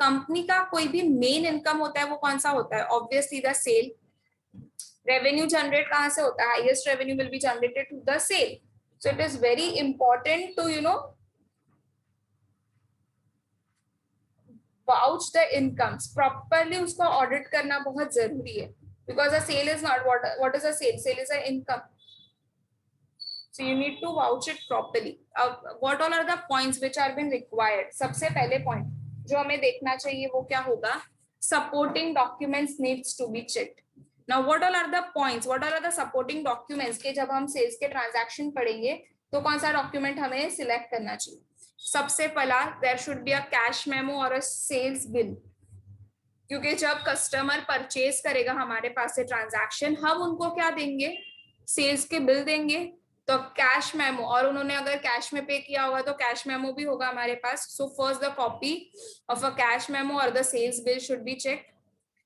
Company का कोई भी मेन इनकम होता है वो कौन सा होता है? Obviously the sale. Revenue generate कहाँ से होता है? Highest revenue will be generated to the sale. So it is very important to vouch the incomes properly. उसको ऑडिट करना बहुत जरूरी है, because a sale is not what is a sale? Sale is an income. So you need to vouch it properly. What all are the points which are been required? सबसे पहले point जो हमें देखना चाहिए वो क्या होगा? Supporting documents needs to be checked. Now what all are the points? What all are the supporting documents के जब हम sales के transaction पढ़ेंगे तो कौन सा document हमें select करना चाहिए? सबसे पहला there should be a cash memo or a sales bill. क्योंकि जब कस्टमर परचेज करेगा हमारे पास से ट्रांजैक्शन, हम उनको क्या देंगे? सेल्स के बिल देंगे. तो कैश मेमो, और उन्होंने अगर कैश में पे किया होगा तो कैश मेमो भी होगा हमारे पास. So first the copy of a cash memo और the sales bill should be check.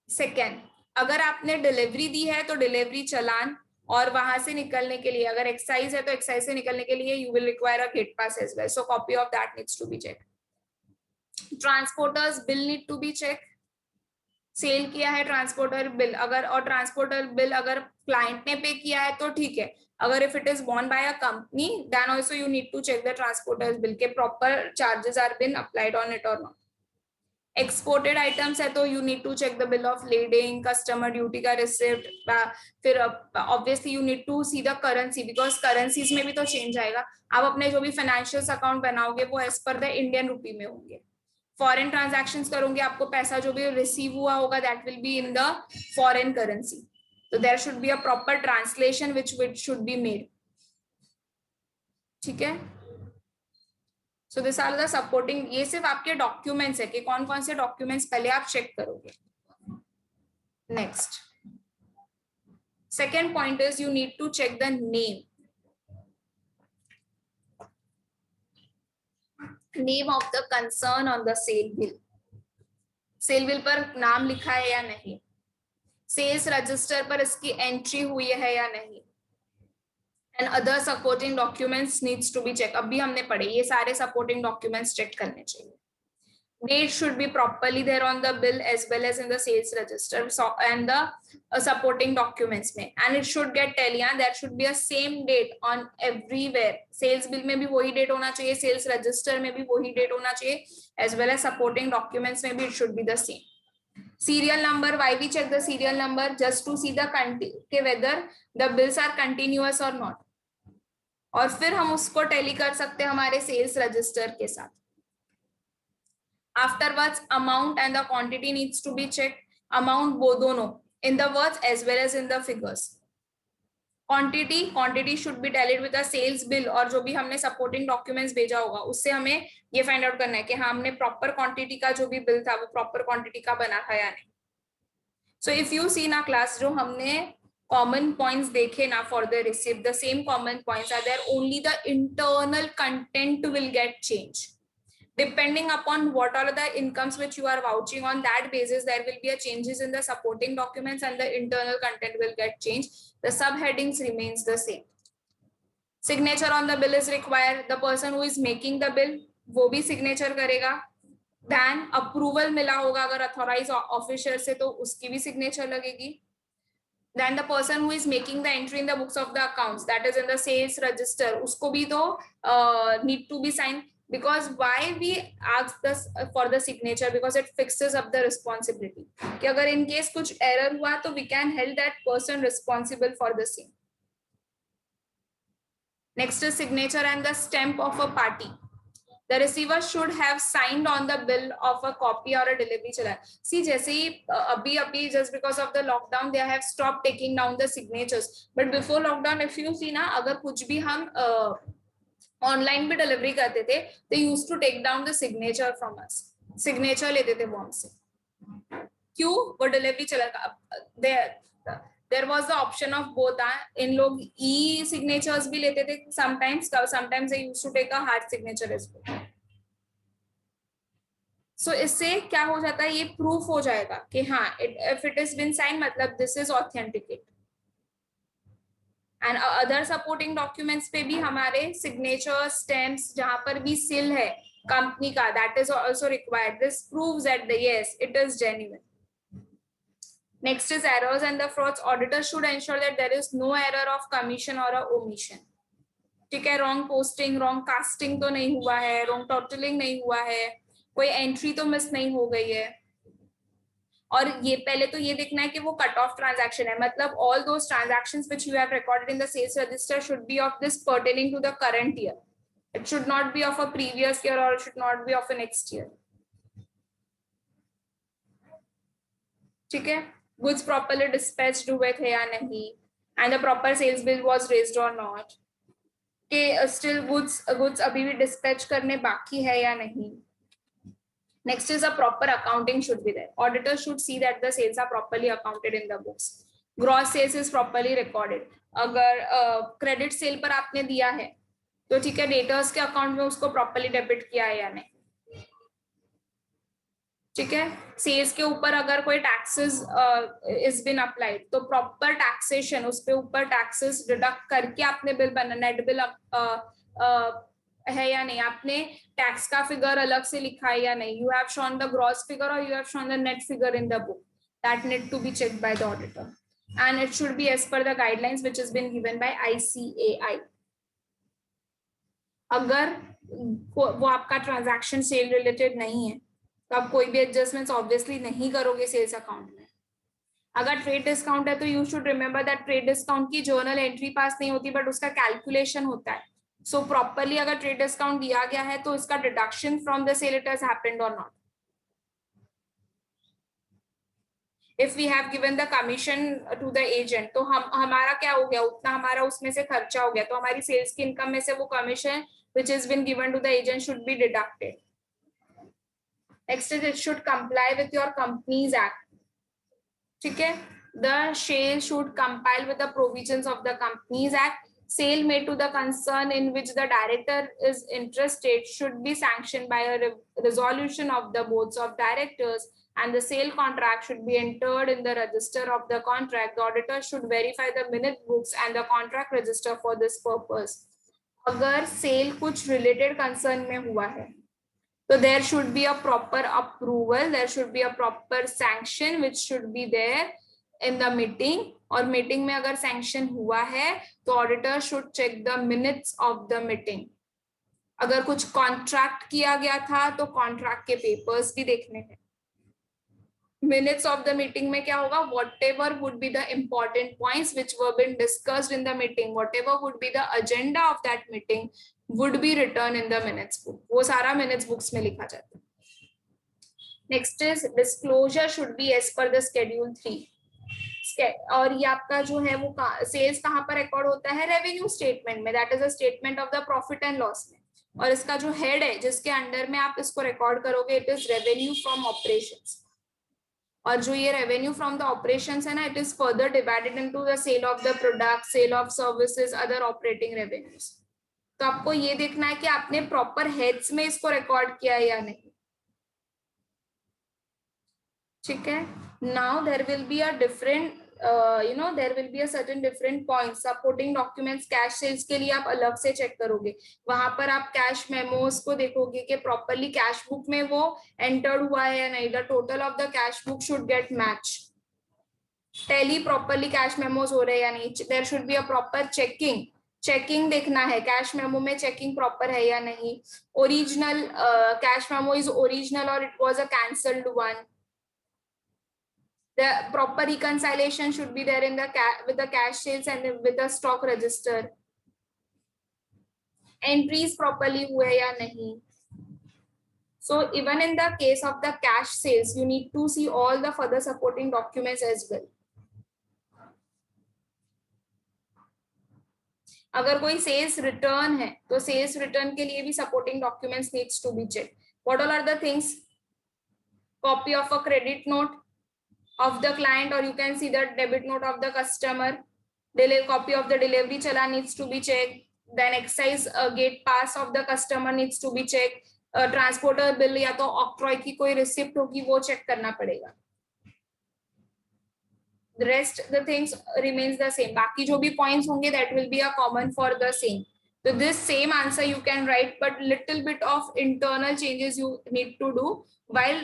Second, अगर आपने डिलीवरी दी है तो डिलीवरी चलान, और वहां से निकलने के लिए अगर एक्साइज है तो एक्साइज से निकलने के लिए you will require a gate pass as well. So copy of that needs to be check. Transporters bill need to be check. Sale किया है ट्रांसपोर्टर बिल, अगर और ट्रांसपोर्टर बिल अगर क्लाइंट ने पे किया है तो ठीक है. अगर if it is borne by a company then also you need to check the transporters bill के proper charges are been applied on it और नॉट. एक्सपोर्टेड आइटम्स है तो you need to check the bill of lading, customer duty का receipt. फिर obviously you need to see the currency, because currencies में भी तो change आएगा. आप अपने जो भी फाइनेंशियल अकाउंट बनाओगे वो as per the Indian rupee में होंगे. फॉरेन ट्रांजैक्शंस करोगे आपको पैसा जो भी रिसीव हुआ होगा that will be in the foreign currency. तो there should be a proper translation which should be made. ठीक है. So this are the supporting. ये सिर्फ आपके डॉक्यूमेंट्स है कि कौन कौन से डॉक्यूमेंट्स पहले आप चेक करोगे. Next, second point is you need to check the name. Name of the concern on the sale bill. Sale bill पर नाम लिखा है या नहीं, सेल्स रजिस्टर पर इसकी एंट्री हुई है या नहीं, and other supporting documents needs to be check. अभी हमने पढ़े ये सारे सपोर्टिंग डॉक्यूमेंट्स चेक करने चाहिए. Date should be properly there on the bill as well as in the sales register, so and the supporting documents में, and it should get tally. There should be a same date on everywhere. Sales bill में भी वही date होना चाहिए, sales register में भी वही date होना चाहिए, as well as supporting documents में भी it should be the same. Serial number, why we check the serial number? Just to see the whether the bills are continuous or not. और फिर हम उसको tally कर सकते हैं हमारे sales register के साथ. Afterwards, amount and the quantity needs to be checked. Amount वो दोनों in the words as well as in the figures. Quantity should be tallied with the sales bill, और जो भी हमने supporting documents भेजा होगा उससे हमें ये find out करना है कि हाँ हमने proper quantity का जो भी bill था वो proper quantity का बना था या नहीं. So if you see na class जो हमने common points देखे ना for the receipt, the same common points are there, only the internal content will get changed. Depending upon what are the incomes which you are vouching on, that basis there will be a changes in the supporting documents and the internal content will get changed. The subheadings remains the same. Signature on the bill is required. The person who is making the bill वो भी signature करेगा. Then approval मिला होगा अगर authorized official से तो उसकी भी signature लगेगी. Then the person who is making the entry in the books of the accounts, that is in the sales register, उसको भी तो need to be signed. Because why we ask this for the signature? Because it fixes up the responsibility. कि अगर in case कुछ error हुआ तो we can hold that person responsible for the same. Next is signature and the stamp of a party. The receiver should have signed on the bill of a copy or a delivery challan. See, जैसे ही अभी just because of the lockdown they have stopped taking down the signatures. But before lockdown, if you see ना, अगर कुछ भी हम online भी delivery करते थे, they used to take down the signature from us. Signature लेते थे वो हमसे. क्यों? वो डिलीवरी चला there was the option of both. इन लोग ई signatures भी लेते थे sometimes they used to take a hard signature as well. So इससे क्या हो जाता है, ये प्रूफ हो जाएगा कि हाँ if it has been signed मतलब this is authenticate. And other supporting documents पे भी हमारे signature stamps जहां पर भी seal है कंपनी का, that is also required. This proves that the yes, it is genuine. Next is errors and the frauds. Auditor should ensure that there is no error of commission or a omission. ठीक है, wrong posting, wrong casting तो नहीं हुआ है, wrong totalling नहीं हुआ है, कोई एंट्री तो मिस नहीं हो गई है. और ये पहले तो ये देखना है कि वो कट ऑफ ट्रांजैक्शन है, मतलब all those transactions which you have recorded in the sales register should be of this pertaining to the current year. It should not be of a previous year or it should not be of a next year. ठीक है, goods properly dispatched हुए थे या नहीं, and the proper sales bill was raised or not. कि still goods अभी भी dispatch करने बाकी है या नहीं. Next is a proper accounting should be there. Auditor should see that the sales are properly accounted in the books. Gross sales is properly recorded. अगर credit sale पर आपने दिया है तो ठीक है, डेटर्स के अकाउंट में उसको प्रॉपर्ली डेबिट किया है या नहीं. ठीक है, सेल्स के ऊपर अगर कोई टैक्सेस इज बीन अप्लाइड तो प्रॉपर टैक्सेशन, उस पे ऊपर टैक्सेस डिडक्ट करके आपने बिल बना, नेट बिल है या नहीं, आपने टैक्स का फिगर अलग से लिखा है या नहीं. You have shown the gross figure और you have shown the net figure in the book. That need to be checked by the auditor and it should be as per the guidelines which has been given by ICAI. अगर वो आपका transaction cell related नहीं है तो आप कोई भी adjustments obviously नहीं करोगे सेल्स अकाउंट में. अगर ट्रेड डिस्काउंट है तो you should remember that trade discount की जर्नल एंट्री पास नहीं होती बट उसका कैलकुलेशन होता है. सो प्रॉपर्ली अगर ट्रेड डिस्काउंट दिया गया है तो इसका deduction from the sale it has happened और not. If we have given the commission to the agent तो हमारा क्या हो गया, उतना हमारा उसमें से खर्चा हो गया, तो हमारी सेल्स की इनकम में से वो commission which has been given to the agent should be deducted. Next is it should comply with your Companies Act. ठीक है, the sale should comply with the provisions of the Companies Act. Sale made to the concern in which the director is interested should be sanctioned by a resolution of the boards of directors and the sale contract should be entered in the register of the contract. The auditor should verify the minute books and the contract register for this purpose. अगर sale कुछ related concern में हुआ है तो there should be a proper approval, there should be a proper sanction which should be there in the meeting. और meeting में अगर sanction हुआ है तो auditor should check the minutes of the meeting. अगर कुछ कॉन्ट्रैक्ट किया गया था तो कॉन्ट्रैक्ट के पेपर्स भी देखने हैं. minutes of the meeting में क्या होगा, whatever would be the important points which were been discussed in the meeting, whatever would be the agenda of that meeting would be written in the minutes book. वो सारा minutes books में लिखा जाता है. Next is disclosure should be as per the schedule 3. और ये आपका जो है वो सेल्स कहाँ पर रिकॉर्ड होता है, रेवेन्यू स्टेटमेंट में, that is a statement of the profit and loss में. और इसका जो हेड है जिसके अंडर में आप इसको रिकॉर्ड करोगे it is revenue from operations. और जो ये रेवेन्यू फ्रॉम द ऑपरेशंस है ना, it is further divided into the sale of the product, sale of services, other operating revenues. तो आपको ये देखना है कि आपने प्रॉपर हेड्स में इसको रिकॉर्ड किया है या नहीं. ठीक है, now there will be a different there will be a certain different points. Supporting documents cash sales के लिए आप अलग से चेक करोगे. वहां पर आप कैश मेमोज को देखोगे कि प्रॉपरली कैश बुक में वो एंटर्ड हुआ है या नहीं. The total of the cash book should get match. Tally properly cash memos हो रहे हैं या नहीं. There should be a proper checking देखना है कैश मेमो में चेकिंग प्रॉपर है या नहीं. Original cash memo is original और it was a cancelled one. The proper reconciliation should be there in the with the cash sales and with the stock register. Entries properly हुए या नहीं. So even in the case of the cash sales, you need to see all the further supporting documents as well. अगर कोई sales return है तो sales return के लिए भी supporting documents needs to be check. What all are the things? Copy of a credit note of the client, or you can see the debit note of the customer. Copy of the delivery challan needs to be checked. Then excise gate pass of the customer needs to be checked. Transporter bill या तो octroi की कोई receipt होगी वो check करना पड़ेगा. The rest the things remains the same. बाकी जो भी points होंगे that will be a common for the same. So this same answer you can write, but little bit of internal changes you need to do while